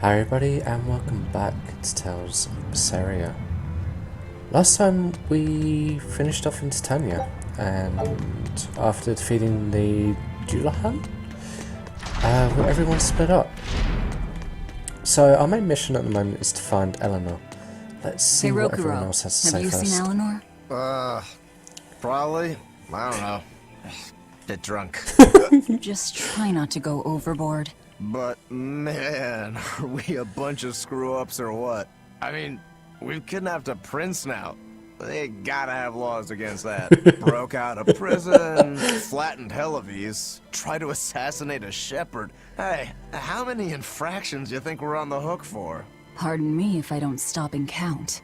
Hi everybody and welcome back to Tales of Berseria. Last time we finished off in Titania and after defeating the Julahan, everyone split up. So our main mission at the moment is to find Eleanor. Let's see what everyone else has to say first. Have you seen Eleanor? Probably. I don't know. Bit drunk. Just try not to go overboard. But man, are we a bunch of screw-ups or what? I mean, we've kidnapped a prince now. They gotta have laws against that. Broke out of prison, flattened Helives, tried to assassinate a shepherd. Hey, how many infractions do you think we're on the hook for? Pardon me if I don't stop and count.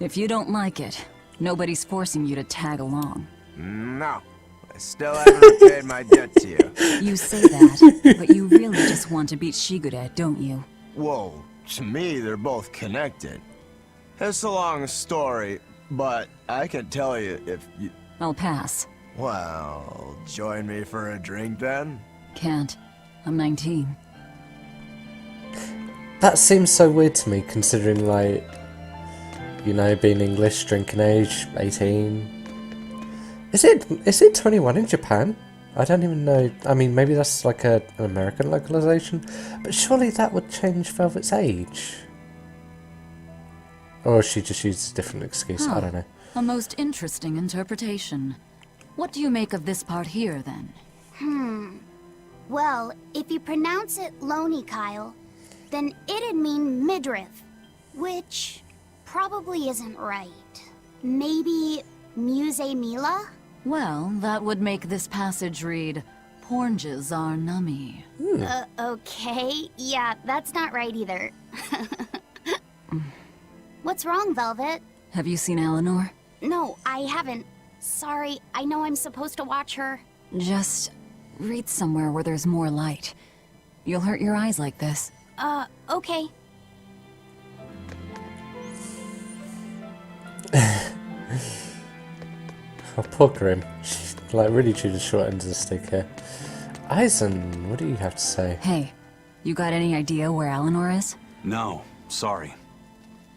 If you don't like it, nobody's forcing you to tag along. No. I still haven't repaid my debt to you. You say that, but you really just want to beat Shigure, don't you? Whoa, to me they're both connected. It's a long story, but I can tell you if you... I'll pass. Well, join me for a drink then? Can't. I'm 19. That seems so weird to me considering, like, you know, being English, drinking age, 18. Is it 21 in Japan? I don't even know. I mean, maybe that's like an American localization, but surely that would change Velvet's age. Or she just used a different excuse. I don't know. A most interesting interpretation. What do you make of this part here, then? Well, if you pronounce it Loney Kyle, then it'd mean midriff, which probably isn't right. Maybe Muse Mila? Well, that would make this passage read, Pornges are nummy. Okay. Yeah, that's not right either. What's wrong, Velvet? Have you seen Eleanor? No, I haven't. Sorry, I know I'm supposed to watch her. Just read somewhere where there's more light. You'll hurt your eyes like this. Okay. Oh, poor Grim. She's like really chewed the short end of the stick here. Eisen, what do you have to say? Hey, you got any idea where Eleanor is? No, sorry.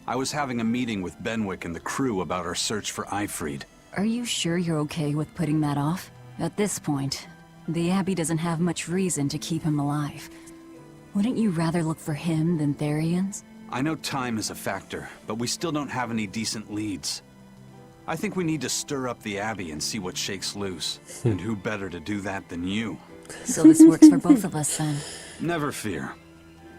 I was having a meeting with Benwick and the crew about our search for Ifrid. Are you sure you're okay with putting that off? At this point, the Abbey doesn't have much reason to keep him alive. Wouldn't you rather look for him than Therians? I know time is a factor, but we still don't have any decent leads. I think we need to stir up the Abbey and see what shakes loose. And who better to do that than you? So this works for both of us then. Never fear.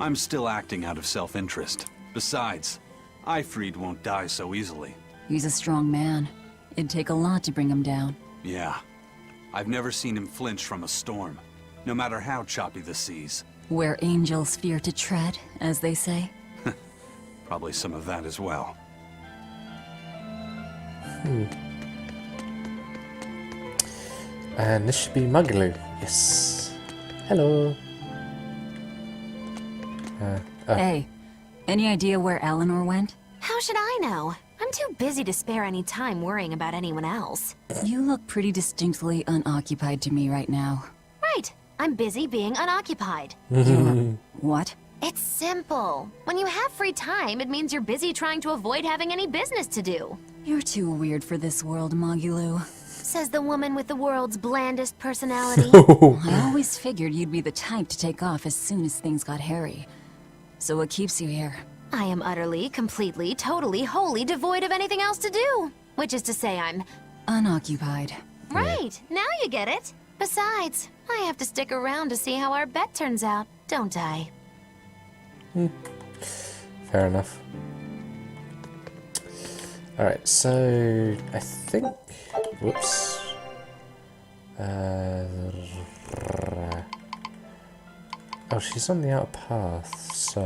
I'm still acting out of self-interest. Besides, Ifrid won't die so easily. He's a strong man. It'd take a lot to bring him down. Yeah. I've never seen him flinch from a storm, no matter how choppy the seas. Where angels fear to tread, as they say. Probably some of that as well. And this should be Magilou. Yes. Hello. Hey, any idea where Eleanor went? How should I know? I'm too busy to spare any time worrying about anyone else. You look pretty distinctly unoccupied to me right now. Right. I'm busy being unoccupied. What? It's simple. When you have free time, it means you're busy trying to avoid having any business to do. You're too weird for this world, Magilou. Says the woman with the world's blandest personality. I always figured you'd be the type to take off as soon as things got hairy. So what keeps you here? I am utterly, completely, totally, wholly devoid of anything else to do. Which is to say I'm... Unoccupied. Right, now you get it. Besides, I have to stick around to see how our bet turns out, don't I? Fair enough. Alright, so I think... Whoops. Oh, she's on the outer path, so...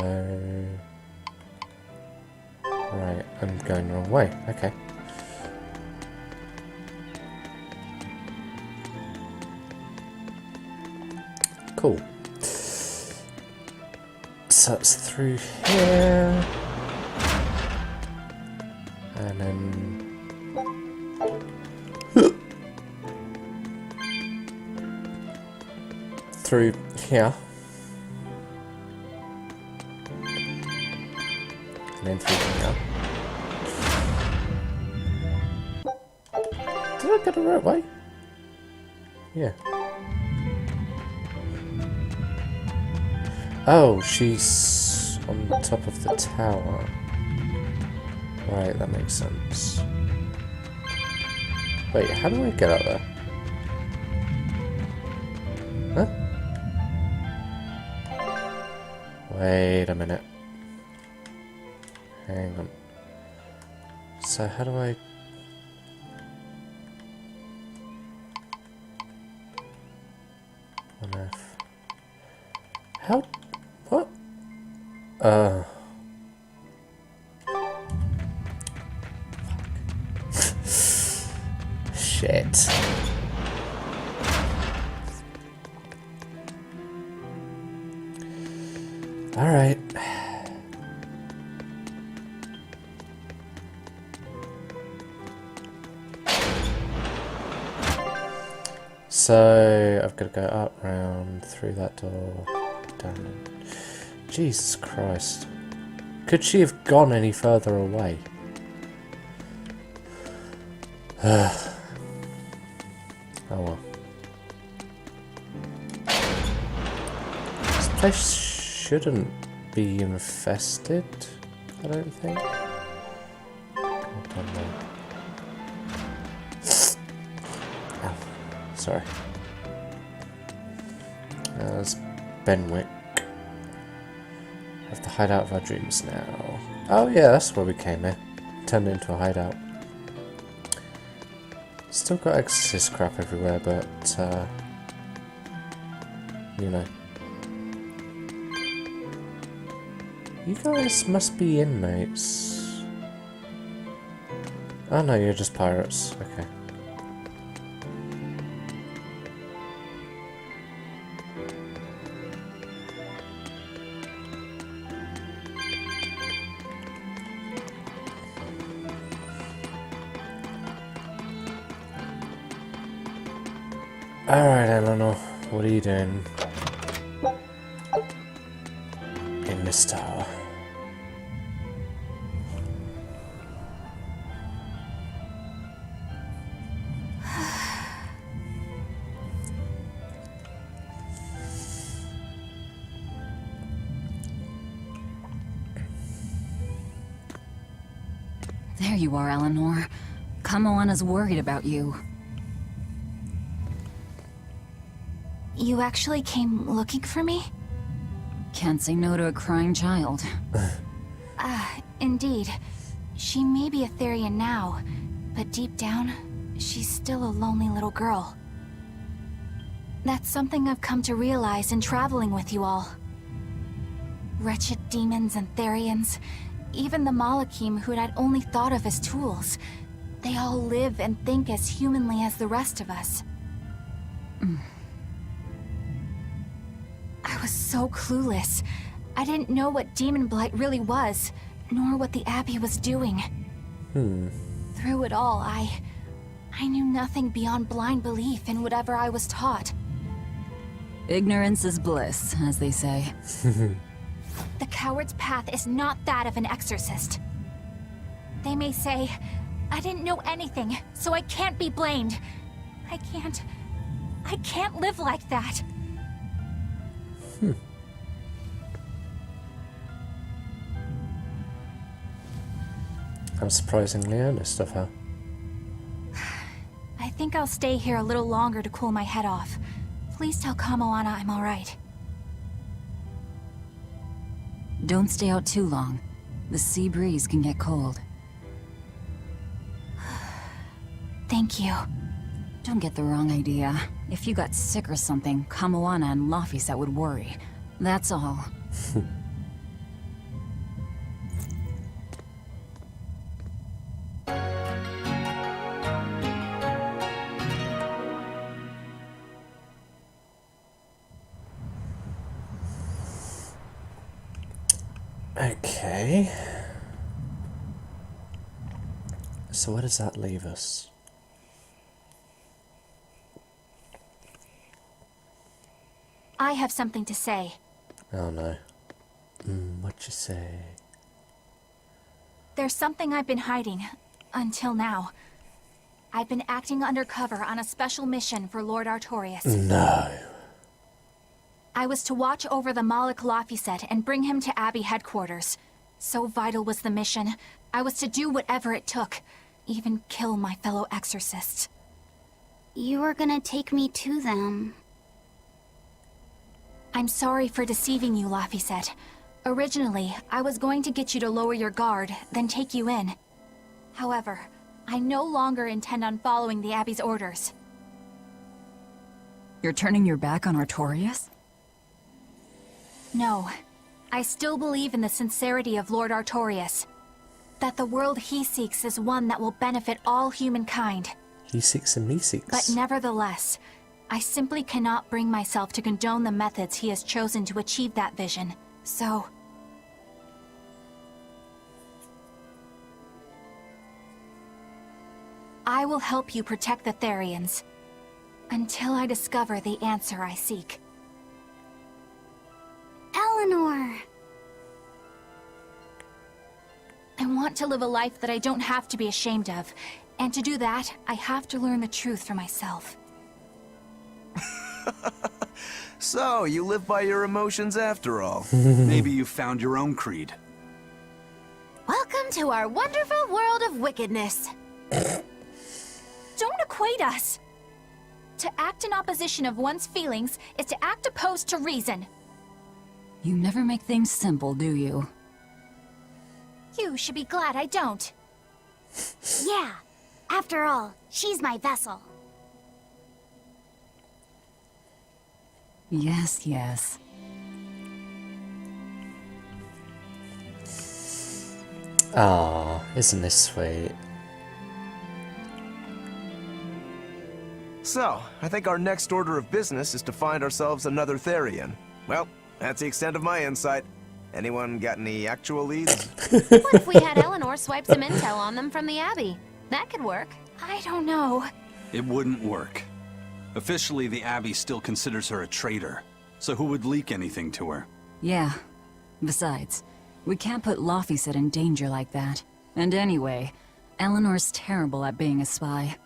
Right, I'm going the wrong way. Okay. Cool. So it's through here. And then... through here. main through now. Did I go the right way? Yeah. Oh, she's on the top of the tower. Right, that makes sense. Wait, how do I get up there? Huh? Wait a minute. Hang on. So how do I... on Earth? How... what? Shit. Alright. So, I've got to go up, round, through that door, down. Jesus Christ. Could she have gone any further away? Oh well. This place shouldn't be infested, I don't think. Ow, sorry. There's Benwick. Have the hideout of our dreams now. Oh yeah, that's where we came here. Turned it into a hideout. Still got exorcist crap everywhere, but you know. You guys must be inmates. Oh no, you're just pirates. Okay. Alright, Eleanor, what are you doing in this tower? There you are, Eleanor. Kamoana's worried about you. You actually came looking for me? Can't say no to a crying child. Indeed. She may be a Therian now, but deep down, she's still a lonely little girl. That's something I've come to realize in traveling with you all. Wretched demons and Therians, even the Malakim who I'd only thought of as tools, they all live and think as humanly as the rest of us. I was so clueless. I didn't know what demon blight really was, nor what the Abbey was doing. Through it all, I knew nothing beyond blind belief in whatever I was taught. Ignorance is bliss, as they say. The coward's path is not that of an exorcist. They may say, I didn't know anything, so I can't be blamed. I can't live like that. How surprisingly honest of her. I think I'll stay here a little longer to cool my head off. Please tell Kamoana I'm alright. Don't stay out too long. The sea breeze can get cold. Thank you. Don't get the wrong idea. If you got sick or something, Kamoana and Lafisa would worry. That's all. Okay. So where does that leave us? I have something to say. Oh no. What you say? There's something I've been hiding. Until now. I've been acting undercover on a special mission for Lord Artorias. No. I was to watch over the Malik Laphicet and bring him to Abbey headquarters. So vital was the mission. I was to do whatever it took. Even kill my fellow exorcists. You were gonna take me to them. I'm sorry for deceiving you, Laphicet. Originally, I was going to get you to lower your guard, then take you in. However, I no longer intend on following the Abbey's orders. You're turning your back on Artorias? No. I still believe in the sincerity of Lord Artorias. That the world he seeks is one that will benefit all humankind. He seeks and me seeks. But nevertheless, I simply cannot bring myself to condone the methods he has chosen to achieve that vision. So... I will help you protect the Therians. Until I discover the answer I seek. Eleanor! I want to live a life that I don't have to be ashamed of. And to do that, I have to learn the truth for myself. So, you live by your emotions after all. Maybe you found your own creed. Welcome to our wonderful world of wickedness. Don't equate us. To act in opposition of one's feelings is to act opposed to reason. You never make things simple, do you? You should be glad I don't. Yeah. After all, she's my vessel. Yes, yes. Ah, isn't this sweet? So, I think our next order of business is to find ourselves another Therian. Well, that's the extent of my insight. Anyone got any actual leads? What if we had Eleanor swipe some intel on them from the Abbey? That could work. I don't know. It wouldn't work. Officially, the Abbey still considers her a traitor. So who would leak anything to her? Yeah. Besides, we can't put Laphicet in danger like that. And anyway, Eleanor's terrible at being a spy.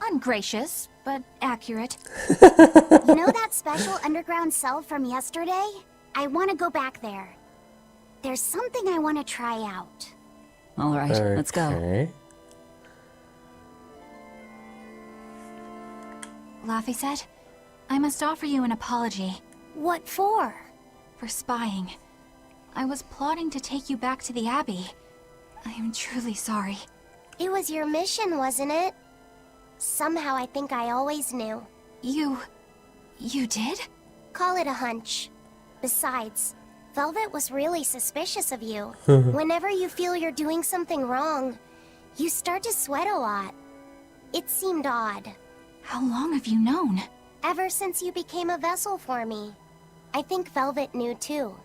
Ungracious, but accurate. You know that special underground cell from yesterday? I want to go back there. There's something I want to try out. All right, let's go. Okay. Laphicet, I must offer you an apology. What for? For spying. I was plotting to take you back to the Abbey. I am truly sorry. It was your mission, wasn't it? Somehow I think I always knew. You did? Call it a hunch. Besides, Velvet was really suspicious of you. Whenever you feel you're doing something wrong, you start to sweat a lot. It seemed odd. How long have you known? Ever since you became a vessel for me. I think Velvet knew too.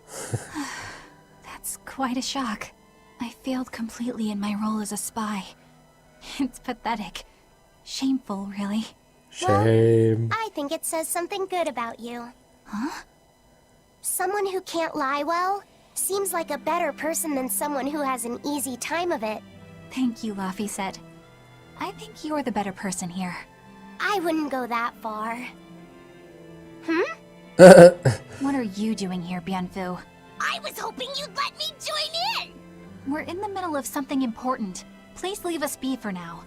That's quite a shock. I failed completely in my role as a spy. It's pathetic. Shameful, really. Shame. I think it says something good about you. Huh? Someone who can't lie well seems like a better person than someone who has an easy time of it. Thank you, Laphicet. I think you're the better person here. I wouldn't go that far. What are you doing here, Bienfu? I was hoping you'd let me join in! We're in the middle of something important. Please leave us be for now.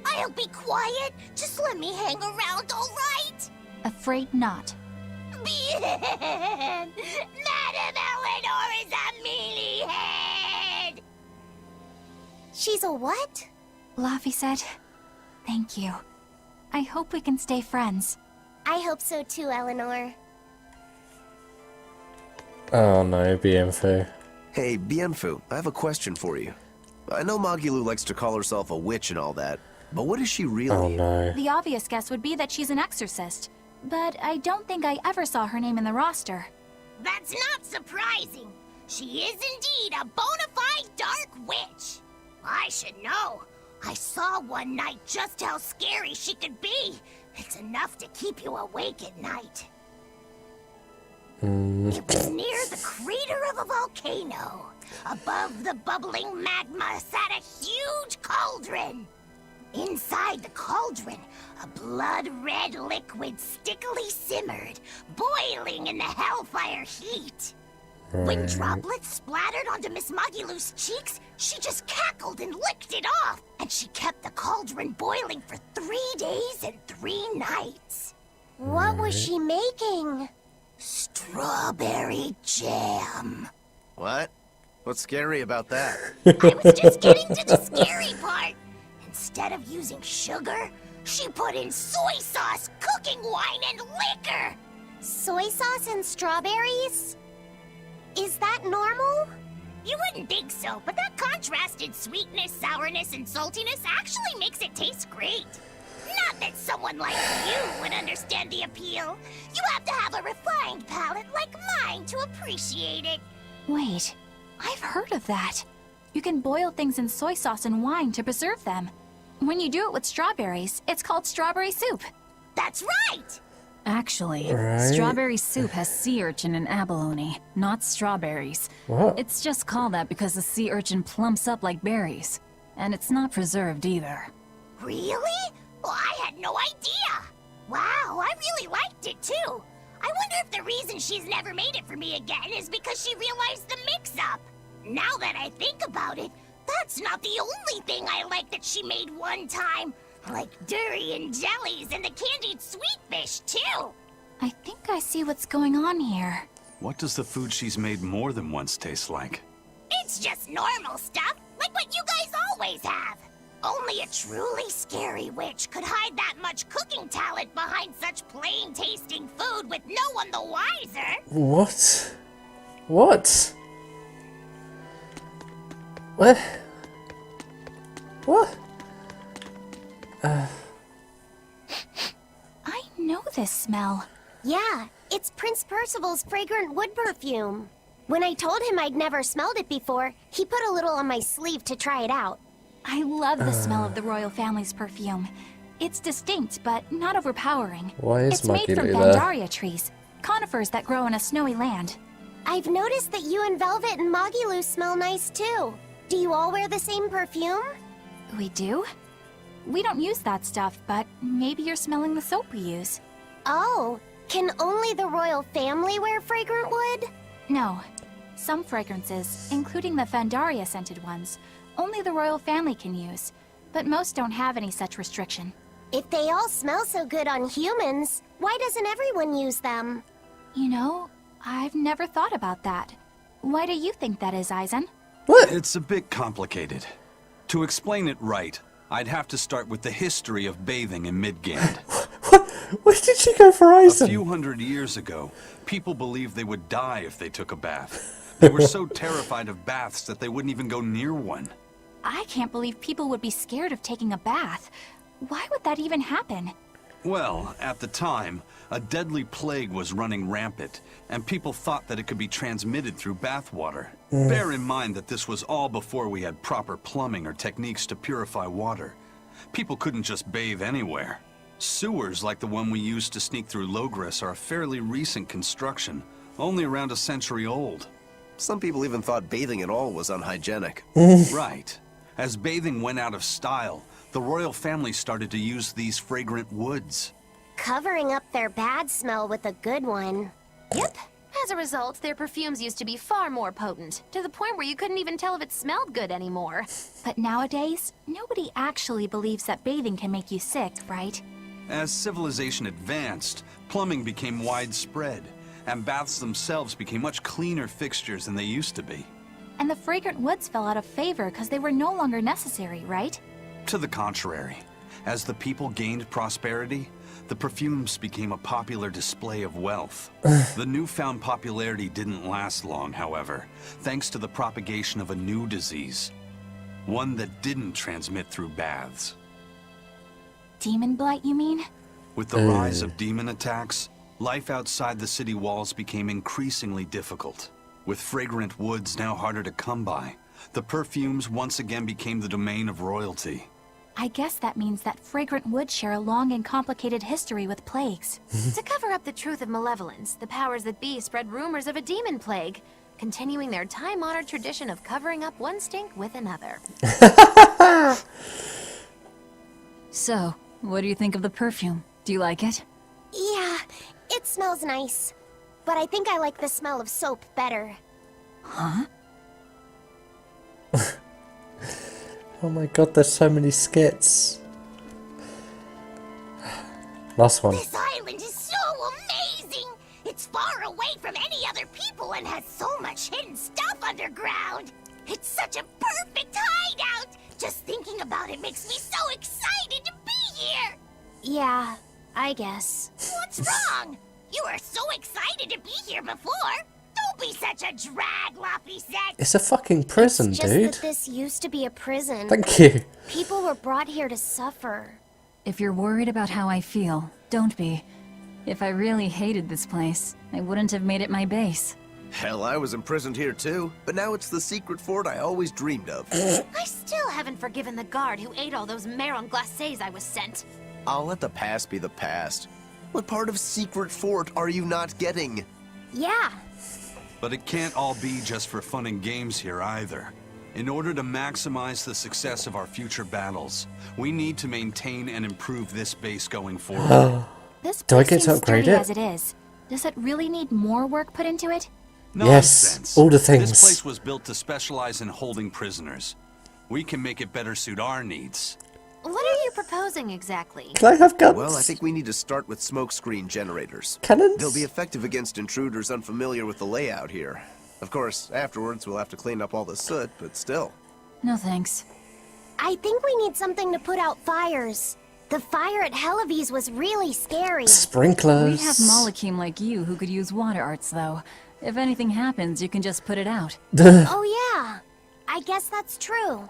I'll be quiet. Just let me hang around, all right? Afraid not. Bien! Madame Eleanor is a mealy-head! She's a what? Laphicet, thank you. I hope we can stay friends. I hope so too, Eleanor. Oh no, Bienfu. Hey, Bienfu, I have a question for you. I know Magilou likes to call herself a witch and all that, but what is she really? Oh no. The obvious guess would be that she's an exorcist, but I don't think I ever saw her name in the roster. That's not surprising. She is indeed a bona fide dark witch. I should know. I saw one night just how scary she could be. It's enough to keep you awake at night. It was near the crater of a volcano. above the bubbling magma sat a huge cauldron. Inside the cauldron, a blood-red liquid stickily simmered, boiling in the hellfire heat. When droplets splattered onto Miss Magilou's cheeks, she just cackled and licked it off, and she kept the cauldron boiling for 3 days and 3 nights. What was she making? Strawberry jam. What? What's scary about that? I was just getting to the scary part. Instead of using sugar, she put in soy sauce, cooking wine, and liquor. Soy sauce and strawberries? Is that normal? You wouldn't think so, but that contrasted sweetness, sourness, and saltiness actually makes it taste great. Not that someone like you would understand the appeal. You have to have a refined palate like mine to appreciate it. Wait, I've heard of that. You can boil things in soy sauce and wine to preserve them. When you do it with strawberries, it's called strawberry soup. That's right! Actually, Right. strawberry soup has sea urchin and abalone, not strawberries. What? It's just called that because the sea urchin plumps up like berries. And it's not preserved either. Really? Well, I had no idea. Wow, I really liked it too. I wonder if the reason she's never made it for me again is because she realized the mix-up. Now that I think about it, that's not the only thing I like that she made one time. Like durian jellies and the candied sweet fish too. I think I see what's going on here. What does the food she's made more than once taste like? It's just normal stuff, like what you guys always have. Only a truly scary witch could hide that much cooking talent behind such plain-tasting food with no one the wiser. What? What? What? What? I know this smell. Yeah, it's Prince Percival's fragrant wood perfume. When I told him I'd never smelled it before, he put a little on my sleeve to try it out. I love the smell of the royal family's perfume. It's distinct, but not overpowering. Why is It's made from Magilou there? Pandaria trees, conifers that grow in a snowy land. I've noticed that you and Velvet and Magilou smell nice too. Do you all wear the same perfume? We do? We don't use that stuff, but maybe you're smelling the soap we use. Oh, can only the royal family wear fragrant wood? No. Some fragrances, including the Pandaria scented ones, only the royal family can use, but most don't have any such restriction. If they all smell so good on humans, why doesn't everyone use them? You know, I've never thought about that. Why do you think that is, Eisen? What? It's a bit complicated. To explain it right, I'd have to start with the history of bathing in Midgand. What? Where did she go for A Eisen? few hundred years ago, people believed they would die if they took a bath. They were so terrified of baths that they wouldn't even go near one. I can't believe people would be scared of taking a bath. Why would that even happen? Well, at the time, a deadly plague was running rampant, and people thought that it could be transmitted through bathwater. Bear in mind that this was all before we had proper plumbing or techniques to purify water. People couldn't just bathe anywhere. Sewers like the one we used to sneak through Logres are a fairly recent construction, only around a century old. Some people even thought bathing at all was unhygienic. Right. As bathing went out of style, the royal family started to use these fragrant woods. Covering up their bad smell with a good one. Yep. As a result, their perfumes used to be far more potent, to the point where you couldn't even tell if it smelled good anymore. But nowadays, nobody actually believes that bathing can make you sick, right? As civilization advanced, plumbing became widespread, and baths themselves became much cleaner fixtures than they used to be. And the fragrant woods fell out of favor because they were no longer necessary, right? To the contrary, as the people gained prosperity, the perfumes became a popular display of wealth. The newfound popularity didn't last long, however, thanks to the propagation of a new disease. One that didn't transmit through baths. Demon blight, you mean? With the rise of demon attacks, life outside the city walls became increasingly difficult. With fragrant woods now harder to come by, the perfumes once again became the domain of royalty. I guess that means that fragrant woods share a long and complicated history with plagues. To cover up the truth of malevolence, the powers that be spread rumors of a demon plague. continuing their time-honored tradition of covering up one stink with another. So, what do you think of the perfume? Do you like it? Yeah, it smells nice. But I think I like the smell of soap better. Huh? Oh my god, there's so many skits. Last one. This island is so amazing! It's far away from any other people and has so much hidden stuff underground! It's such a perfect hideout! Just thinking about it makes me so excited to be here! Yeah, I guess. What's wrong? You were so excited to be here before! Don't be such a drag, Laphicet! It's a fucking prison, It's just dude. that this used to be a prison. Thank you. People were brought here to suffer. If you're worried about how I feel, don't be. If I really hated this place, I wouldn't have made it my base. Hell, I was imprisoned here too, but now it's the secret fort I always dreamed of. I still haven't forgiven the guard who ate all those marron glacés I was sent. I'll let the past be the past. What part of secret fort are you not getting? Yeah, But it can't all be just for fun and games here either. In order to maximize the success of our future battles, we need to maintain and improve this base going forward. This Do I place get to seems upgrade sturdy it? as it is. Does it really need more work put into it? Yes, Nonsense. all the things. This place was built to specialize in holding prisoners. We can make it better suit our needs. What are you proposing exactly? Can I have guns? Well, I think we need to start with smokescreen generators. Cannons? They'll be effective against intruders unfamiliar with the layout here. Of course, afterwards we'll have to clean up all the soot, but still. No thanks. I think we need something to put out fires. The fire at Helavi's was really scary. Sprinklers. We have Molekim like you who could use water arts, though. If anything happens, you can just put it out. Oh yeah, I guess that's true.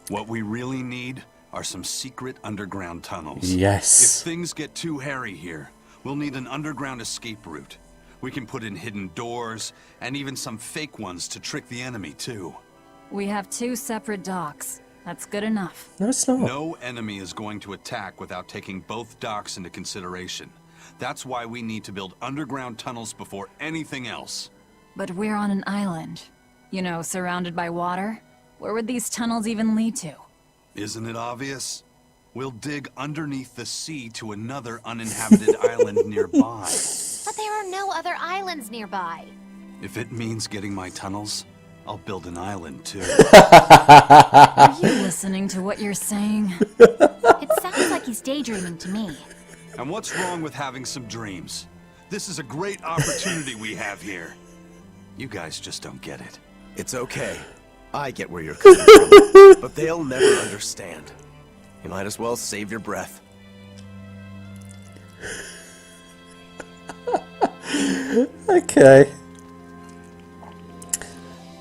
What we really need are some secret underground tunnels. If Yes. things get too hairy here, we'll need an underground escape route. We can put in hidden doors, and even some fake ones to trick the enemy, too. We have 2 separate docks. That's good enough. No, it's not. No enemy is going to attack without taking both docks into consideration. That's why we need to build underground tunnels before anything else. But we're on an island. You know, surrounded by water. Where would these tunnels even lead to? Isn't it obvious? We'll dig underneath the sea to another uninhabited island nearby. But there are no other islands nearby. If it means getting my tunnels, I'll build an island too. Are you listening to what you're saying? It sounds like he's daydreaming to me. And what's wrong with having some dreams? This is a great opportunity we have here. You guys just don't get it. It's okay. I get where you're coming from, but they'll never understand. You might as well save your breath. Okay.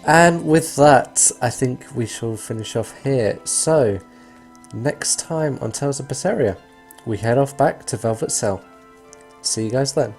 And with that, I think we shall finish off here. So, next time on Tales of Berseria, we head off back to Velvet Cell. See you guys then.